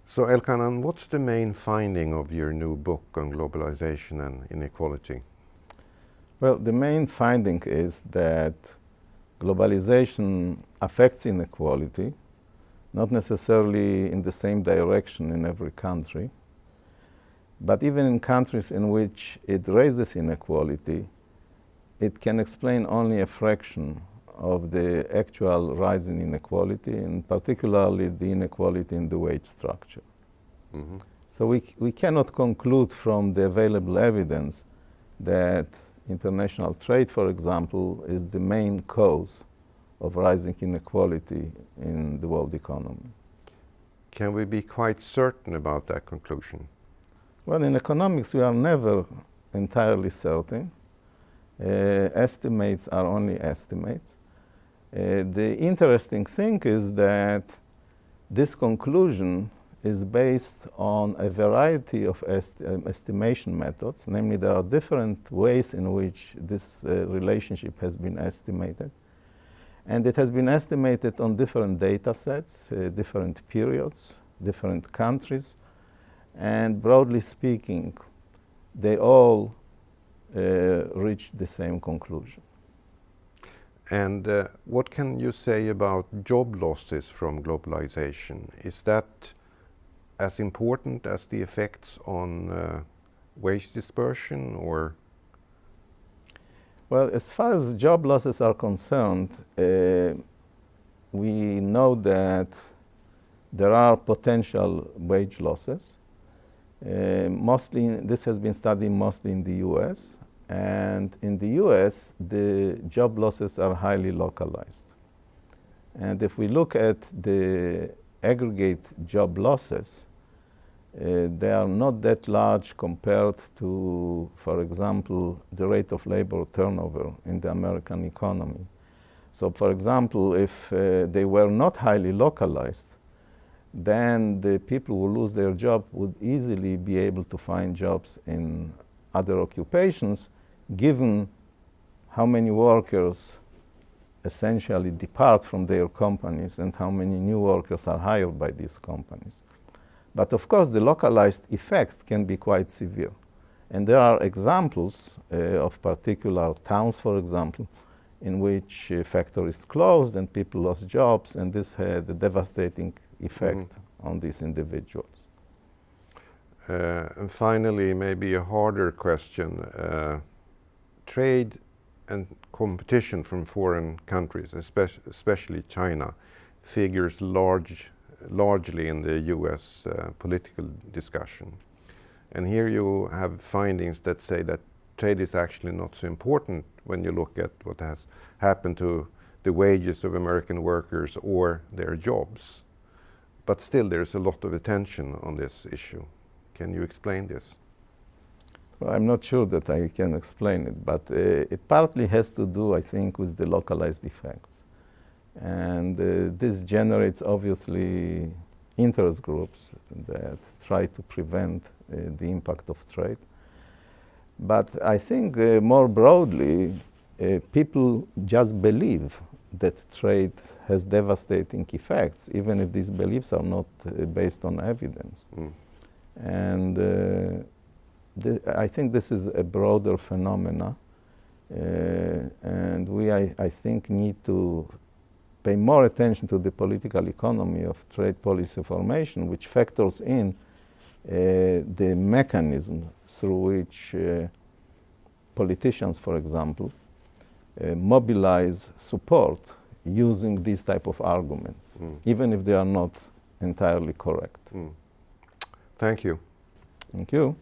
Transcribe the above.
So Elhanan, what's the main finding of your new book on globalization and inequality? Well, the main finding is that globalization affects inequality, not necessarily in the same direction in every country, but even in countries in which it raises inequality, it can explain only a fraction of the actual rise in inequality, and particularly the inequality in the wage structure. Mm-hmm. So we cannot conclude from the available evidence that international trade, for example, is the main cause of rising inequality in the world economy. Can we be quite certain about that conclusion? Well, in economics, we are never entirely certain. Estimates are only estimates. The interesting thing is that this conclusion is based on a variety of estimation methods. Namely, there are different ways in which this relationship has been estimated. And it has been estimated on different data sets, different periods, different countries. And broadly speaking, they all reach the same conclusion. And what can you say about job losses from globalization? Is that as important as the effects on wage dispersion, or? Well, as far as job losses are concerned, we know that there are potential wage losses. This has been studied mostly in the US, and in the US, the job losses are highly localized. And if we look at the aggregate job losses, they are not that large compared to, for example, the rate of labor turnover in the American economy. So, for example, if they were not highly localized, then the people who lose their job would easily be able to find jobs in other occupations, given how many workers essentially depart from their companies and how many new workers are hired by these companies. But of course, the localized effects can be quite severe. And there are examples of particular towns, for example, in which factories closed and people lost jobs, and this had a devastating effect on these individuals. And finally, maybe a harder question. Trade and competition from foreign countries, especially China, figures largely in the US political discussion. And here you have findings that say that trade is actually not so important when you look at what has happened to the wages of American workers or their jobs. But still there's a lot of attention on this issue. Can you explain this? Well, I'm not sure that I can explain it, but it partly has to do, I think, with the localized effects. And this generates, obviously, interest groups that try to prevent the impact of trade. But I think more broadly, people just believe that trade has devastating effects, even if these beliefs are not based on evidence. And I think this is a broader phenomena, and we, I think, need to pay more attention to the political economy of trade policy formation, which factors in the mechanism through which politicians, for example, mobilize support using these type of arguments, even if they are not entirely correct. Thank you. Thank you.